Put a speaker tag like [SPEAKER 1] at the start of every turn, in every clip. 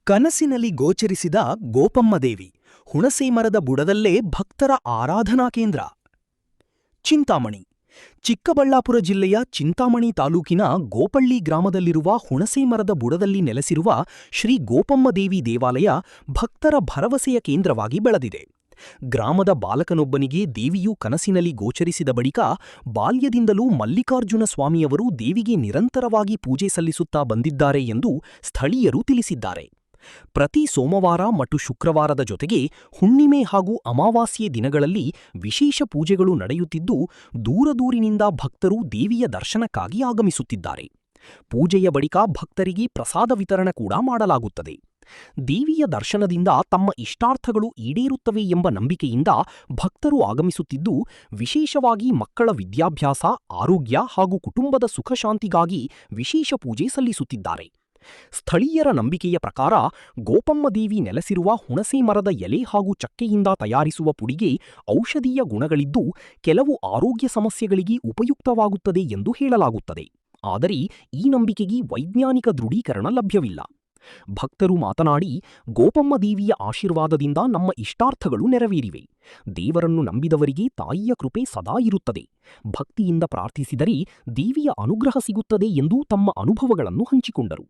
[SPEAKER 1] ಕನಸಿನಲ್ಲಿ ಗೋಚರಿಸಿದ ಗೋಪಮ್ಮದೇವಿ ಹುಣಸೆ ಮರದ ಬುಡದಲ್ಲೇ ಭಕ್ತರ ಆರಾಧನಾ ಕೇಂದ್ರ. ಚಿಂತಾಮಣಿ. ಚಿಕ್ಕಬಳ್ಳಾಪುರ ಜಿಲ್ಲೆಯ ಚಿಂತಾಮಣಿ ತಾಲೂಕಿನ ಗೋಪಳ್ಳಿ ಗ್ರಾಮದಲ್ಲಿರುವ ಹುಣಸೆ ಮರದ ಬುಡದಲ್ಲಿ ನೆಲೆಸಿರುವ ಶ್ರೀ ಗೋಪಮ್ಮದೇವಿ ದೇವಾಲಯ ಭಕ್ತರ ಭರವಸೆಯ ಕೇಂದ್ರವಾಗಿ ಬೆಳೆದಿದೆ. ಗ್ರಾಮದ ಬಾಲಕನೊಬ್ಬನಿಗೆ ದೇವಿಯು ಕನಸಿನಲ್ಲಿ ಗೋಚರಿಸಿದ ಬಳಿಕ ಬಾಲ್ಯದಿಂದಲೂ ಮಲ್ಲಿಕಾರ್ಜುನ ಸ್ವಾಮಿಯವರು ದೇವಿಗೆ ನಿರಂತರವಾಗಿ ಪೂಜೆ ಸಲ್ಲಿಸುತ್ತಾ ಬಂದಿದ್ದಾರೆ ಎಂದು ಸ್ಥಳೀಯರು ತಿಳಿಸಿದ್ದಾರೆ. ಪ್ರತಿ ಸೋಮವಾರ ಮತ್ತು ಶುಕ್ರವಾರದ ಜೊತೆಗೆ ಹುಣ್ಣಿಮೆ ಹಾಗೂ ಅಮಾವಾಸ್ಯೆ ದಿನಗಳಲ್ಲಿ ವಿಶೇಷ ಪೂಜೆಗಳು ನಡೆಯುತ್ತಿದ್ದು, ದೂರದೂರಿನಿಂದ ಭಕ್ತರು ದೇವಿಯ ದರ್ಶನಕ್ಕಾಗಿ ಆಗಮಿಸುತ್ತಿದ್ದಾರೆ. ಪೂಜೆಯ ಬಳಿಕ ಭಕ್ತರಿಗೆ ಪ್ರಸಾದ ವಿತರಣೆ ಕೂಡ ಮಾಡಲಾಗುತ್ತದೆ. ದೇವಿಯ ದರ್ಶನದಿಂದ ತಮ್ಮ ಇಷ್ಟಾರ್ಥಗಳು ಈಡೇರುತ್ತವೆ ಎಂಬ ನಂಬಿಕೆಯಿಂದ ಭಕ್ತರು ಆಗಮಿಸುತ್ತಿದ್ದು, ವಿಶೇಷವಾಗಿ ಮಕ್ಕಳ ವಿದ್ಯಾಭ್ಯಾಸ, ಆರೋಗ್ಯ ಹಾಗೂ ಕುಟುಂಬದ ಸುಖಶಾಂತಿಗಾಗಿ ವಿಶೇಷ ಪೂಜೆ ಸಲ್ಲಿಸುತ್ತಿದ್ದಾರೆ. ಸ್ಥಳೀಯರ ನಂಬಿಕೆಯ ಪ್ರಕಾರ ಗೋಪಮ್ಮದೇವಿ ನೆಲೆಸಿರುವ ಹುಣಸೆ ಮರದ ಎಲೆ ಹಾಗೂ ಚಕ್ಕೆಯಿಂದ ತಯಾರಿಸುವ ಪುಡಿಗೆ ಔಷಧೀಯ ಗುಣಗಳಿದ್ದು, ಕೆಲವು ಆರೋಗ್ಯ ಸಮಸ್ಯೆಗಳಿಗೆ ಉಪಯುಕ್ತವಾಗುತ್ತದೆ ಎಂದು ಹೇಳಲಾಗುತ್ತದೆ. ಆದರೆ ಈ ನಂಬಿಕೆಗೆ ವೈಜ್ಞಾನಿಕ ದೃಢೀಕರಣ ಲಭ್ಯವಿಲ್ಲ. ಭಕ್ತರು ಮಾತನಾಡಿ, ಗೋಪಮ್ಮದೇವಿಯ ಆಶೀರ್ವಾದದಿಂದ ನಮ್ಮ ಇಷ್ಟಾರ್ಥಗಳು ನೆರವೇರಿವೆ. ದೇವರನ್ನು ನಂಬಿದವರಿಗೆ ತಾಯಿಯ ಕೃಪೆ ಸದಾ ಇರುತ್ತದೆ. ಭಕ್ತಿಯಿಂದ ಪ್ರಾರ್ಥಿಸಿದರೆ ದೇವಿಯ ಅನುಗ್ರಹ ಸಿಗುತ್ತದೆ ಎಂದು ತಮ್ಮ ಅನುಭವಗಳನ್ನು ಹಂಚಿಕೊಂಡರು.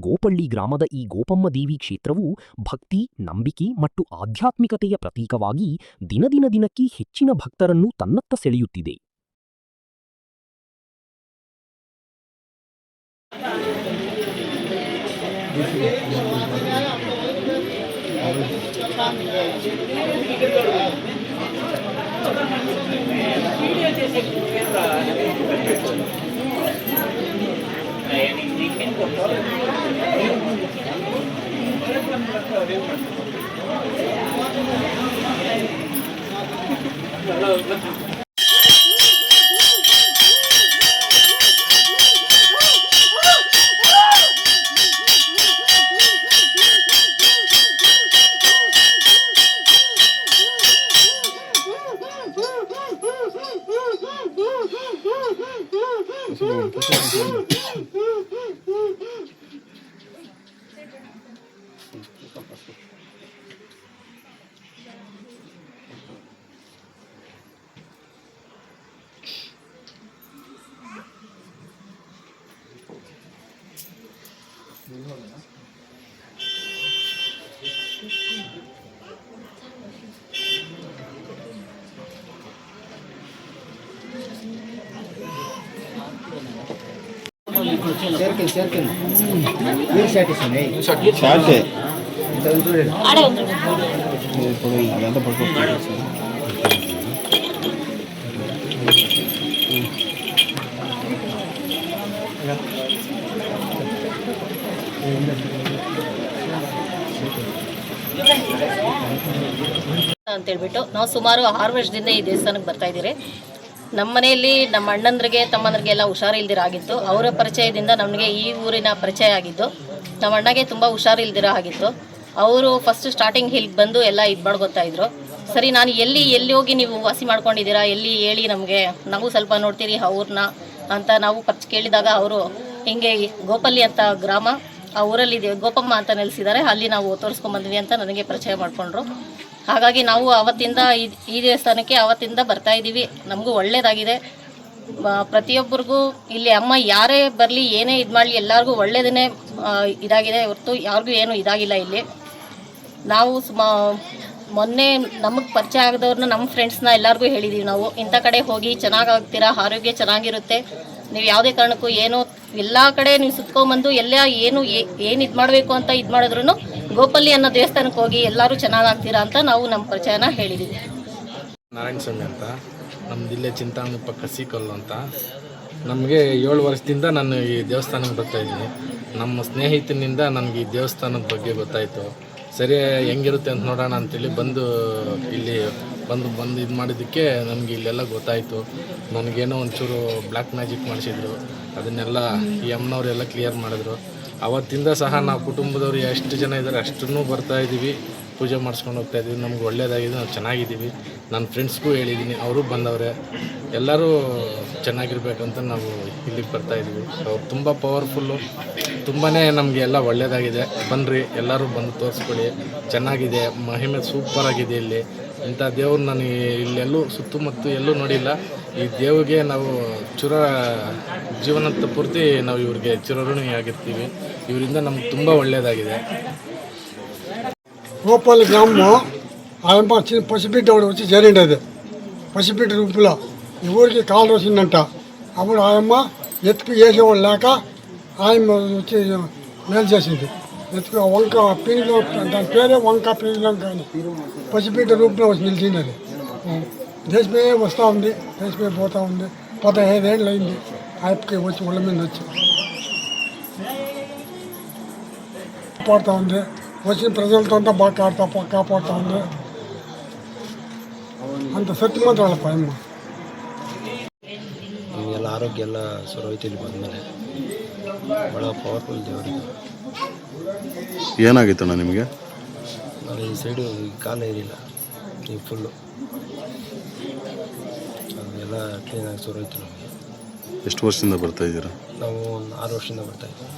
[SPEAKER 1] ಗೋಪಳ್ಳಿ ಗ್ರಾಮದ ಈ ಗೋಪಮ್ಮದೇವಿ ಕ್ಷೇತ್ರವು ಭಕ್ತಿ, ನಂಬಿಕೆ ಮತ್ತು ಆಧ್ಯಾತ್ಮಿಕತೆಯ ಪ್ರತೀಕವಾಗಿ ದಿನಕ್ಕೆ ಹೆಚ್ಚಿನ ಭಕ್ತರನ್ನು ತನ್ನತ್ತ ಸೆಳೆಯುತ್ತಿದೆ.
[SPEAKER 2] ಅಂತೇಳ್ಬಿಟ್ಟು ನಾವು ಸುಮಾರು 6 ವರ್ಷದಿಂದ ಈ ದೇವಸ್ಥಾನಕ್ಕೆ ಬರ್ತಾ ಇದ್ದೀರಿ. ನಮ್ಮ ಮನೆಯಲ್ಲಿ ನಮ್ಮ ಅಣ್ಣಂದ್ರಿಗೆ ತಮ್ಮಂದ್ರಿಗೆ ಎಲ್ಲ ಹುಷಾರಿಲ್ದಿರ ಆಗಿತ್ತು. ಅವರ ಪರಿಚಯದಿಂದ ನಮಗೆ ಈ ಊರಿನ ಪರಿಚಯ ಆಗಿದ್ದು. ನಮ್ಮ ಅಣ್ಣಗೆ ತುಂಬ ಹುಷಾರಿಲ್ದಿರ ಆಗಿತ್ತು. ಅವರು ಫಸ್ಟ್ ಸ್ಟಾರ್ಟಿಂಗ್ ಇಲ್ಲಿಗೆ ಬಂದು ಎಲ್ಲ ಇದು ಮಾಡ್ಕೊತಾ ಇದ್ರು. ಸರಿ, ನಾನು ಎಲ್ಲಿ ಹೋಗಿ ನೀವು ವಾಸಿ ಮಾಡ್ಕೊಂಡಿದ್ದೀರಾ, ಎಲ್ಲಿ ಹೇಳಿ ನಮಗೆ, ನಾವು ಸ್ವಲ್ಪ ನೋಡ್ತೀರಿ ಅವ್ರನ್ನ ಅಂತ ನಾವು ಕೇಳಿದಾಗ ಅವರು ಹಿಂಗೆ ಗೋಪಲ್ಲಿ ಅಂತ ಗ್ರಾಮ, ಆ ಊರಲ್ಲಿ ಗೋಪಮ್ಮ ಅಂತ ನೆಲೆಸಿದ್ದಾರೆ, ಅಲ್ಲಿ ನಾವು ತೋರಿಸ್ಕೊಂಬಂದ್ವಿ ಅಂತ ನನಗೆ ಪರಿಚಯ ಮಾಡಿಕೊಂಡ್ರು. ಹಾಗಾಗಿ ನಾವು ಅವತ್ತಿಂದ ಈ ದೇವಸ್ಥಾನಕ್ಕೆ ಅವತ್ತಿಂದ ಬರ್ತಾ ಇದ್ದೀವಿ. ನಮಗೂ ಒಳ್ಳೆಯದಾಗಿದೆ. ಪ್ರತಿಯೊಬ್ಬರಿಗೂ ಇಲ್ಲಿ ಅಮ್ಮ ಯಾರೇ ಬರಲಿ, ಏನೇ ಇದು ಮಾಡಲಿ, ಎಲ್ಲರಿಗೂ ಒಳ್ಳೆಯದನ್ನೇ ಇದಾಗಿದೆ ಹೊರತು ಯಾರಿಗೂ ಏನೂ ಇದಾಗಿಲ್ಲ. ಇಲ್ಲಿ ನಾವು ಮೊನ್ನೆ ನಮಗೆ ಪರಿಚಯ ಆಗದವ್ರನ್ನ ನಮ್ಮ ಫ್ರೆಂಡ್ಸ್ನ ಎಲ್ಲರಿಗೂ ಹೇಳಿದ್ದೀವಿ. ನಾವು ಇಂಥ ಕಡೆ ಹೋಗಿ ಚೆನ್ನಾಗಾಗ್ತೀರಾ, ಆರೋಗ್ಯ ಚೆನ್ನಾಗಿರುತ್ತೆ, ನೀವು ಯಾವುದೇ ಕಾರಣಕ್ಕೂ ಏನೋ ಎಲ್ಲ ಕಡೆ ನೀವು ಸುತ್ಕೊಂಡ್ಬಂದು ಎಲ್ಲ ಏನು ಇದು ಮಾಡಬೇಕು ಅಂತ ಇದು ಮಾಡಿದ್ರು ಗೋಪಲ್ಲಿ ಅನ್ನೋ ದೇವಸ್ಥಾನಕ್ಕೆ ಹೋಗಿ ಎಲ್ಲರೂ ಚೆನ್ನಾಗಾಗ್ತೀರಾ ಅಂತ ನಾವು ನಮ್ಮ ಪರಿಚಯನ ಹೇಳಿದ್ದೀವಿ.
[SPEAKER 3] ನಾರಾಯಣ ಸ್ವಾಮಿ ಅಂತ, ನಮ್ಮ ಜಿಲ್ಲೆ ಚಿಂತಾಮಣಿ ಪಕ್ಕ ಸೀಕಲ್ಲು ಅಂತ. ನಮಗೆ 7 ವರ್ಷದಿಂದ ನಾನು ಈ ದೇವಸ್ಥಾನಕ್ಕೆ ಬರ್ತಾಯಿದ್ದೀನಿ. ನಮ್ಮ ಸ್ನೇಹಿತನಿಂದ ನನಗೆ ಈ ದೇವಸ್ಥಾನದ ಬಗ್ಗೆ ಗೊತ್ತಾಯಿತು. ಸರಿ, ಹೆಂಗಿರುತ್ತೆ ಅಂತ ನೋಡೋಣ ಅಂತೇಳಿ ಇಲ್ಲಿ ಬಂದು ಇದು ಮಾಡಿದ್ದಕ್ಕೆ ನನಗೆ ಇಲ್ಲೆಲ್ಲ ಗೊತ್ತಾಯಿತು. ನನಗೇನೋ ಒಂಚೂರು ಬ್ಲ್ಯಾಕ್ ಮ್ಯಾಜಿಕ್ ಮಾಡಿಸಿದ್ರು, ಅದನ್ನೆಲ್ಲ ಈ ಅಮ್ಮನವರೆಲ್ಲ ಕ್ಲಿಯರ್ ಮಾಡಿದ್ರು. ಅವತ್ತಿಂದ ಸಹ ನಾವು ಕುಟುಂಬದವ್ರು ಎಷ್ಟು ಜನ ಇದ್ದಾರೆ ಅಷ್ಟನ್ನೂ ಬರ್ತಾಯಿದ್ದೀವಿ, ಪೂಜೆ ಮಾಡಿಸ್ಕೊಂಡು ಹೋಗ್ತಾಯಿದ್ದೀವಿ. ನಮ್ಗೆ ಒಳ್ಳೆಯದಾಗಿದೆ, ನಾವು ಚೆನ್ನಾಗಿದ್ದೀವಿ. ನನ್ನ ಫ್ರೆಂಡ್ಸ್ಗೂ ಹೇಳಿದ್ದೀನಿ, ಅವರು ಬಂದವರೆ. ಎಲ್ಲರೂ ಚೆನ್ನಾಗಿರ್ಬೇಕಂತ ನಾವು ಇಲ್ಲಿಗೆ ಬರ್ತಾಯಿದ್ದೀವಿ. ಅವ್ರು ತುಂಬ ಪವರ್ಫುಲ್ಲು. ತುಂಬಾ ನಮಗೆ ಎಲ್ಲ ಒಳ್ಳೆಯದಾಗಿದೆ. ಬನ್ನಿರಿ, ಎಲ್ಲರೂ ಬಂದು ತೋರಿಸ್ಕೊಳ್ಳಿ. ಚೆನ್ನಾಗಿದೆ, ಮಹಿಮೆ ಸೂಪರಾಗಿದೆ. ಇಲ್ಲಿ ಇಂಥ ದೇವ್ರು ನಾನು ಇಲ್ಲೆಲ್ಲೂ ಸುತ್ತಮುತ್ತ ಎಲ್ಲೂ ನೋಡಿಲ್ಲ. ಈ ದೇವ್ರಿಗೆ ನಾವು ಜೀವನದ ಪೂರ್ತಿ ನಾವು ಇವ್ರಿಗೆ ಚಿರಋಣಿಯಾಗಿರ್ತೀವಿ. ಇವರಿಂದ ನಮ್ಗೆ ತುಂಬ ఒళ్ళేదాಗಿದೆ.
[SPEAKER 4] గోపాల గ్రామం ఆయమ్మ పసిబిడ్డ ఒకటి వచ్చి జరిగిండేది. పసిబిడ్డ రూపులో ఈ ఊరికి కాలు వచ్చిందంట. అప్పుడు ఆయమ్మ ఎత్తుకు వేసేవాళ్ళు లేక ఆయమ్మ వచ్చి మేలు చేసింది. ఎత్తుకు వంక పీనిలో, దాని పేరే వంక పీనిలో, కానీ పసిబిడ్డ రూపంలో వచ్చి నిలిచింది. అది దేశమే వస్తూ ఉంది, దేశమే పోతూ ఉంది. 15 ఏళ్ళు అయింది ఆయప్పకి వచ్చి ఒళ్ళ మీద వచ్చి కాపాడుతూ ఉంది. వచ్చిన ప్రజలతో అంతా బాగా కాపాడుతూ ఉంది. ಅಂತ ಸತ್ಯವಂತರಲ್ಲ ಅಮ್ಮ.
[SPEAKER 5] ನಮಗೆಲ್ಲ ಆರೋಗ್ಯ ಎಲ್ಲ ಸರೋಯ್ತಿಲ್ಲಿ ಬಂದಮೇಲೆ ಭಾಳ ಪವರ್ಫುಲ್ ದೇವರಿಗೆ.
[SPEAKER 6] ಏನಾಗಿತ್ತಣ್ಣ ನಿಮಗೆ?
[SPEAKER 5] ನಾನು ಈ ಸೈಡು ಈ ಕಾಲ ಇರಲಿಲ್ಲ, ಈ ಫುಲ್ಲು ಅದೆಲ್ಲ ಕ್ಲೀನಾಗಿ ಸರೋಯ್ತು ನಮಗೆ.
[SPEAKER 6] ಎಷ್ಟು ವರ್ಷದಿಂದ ಬರ್ತಾ ಇದ್ದೀರಾ?
[SPEAKER 5] ನಾವು ಒಂದು 6 ವರ್ಷದಿಂದ ಬರ್ತಾಯಿದ್ದೀವಿ.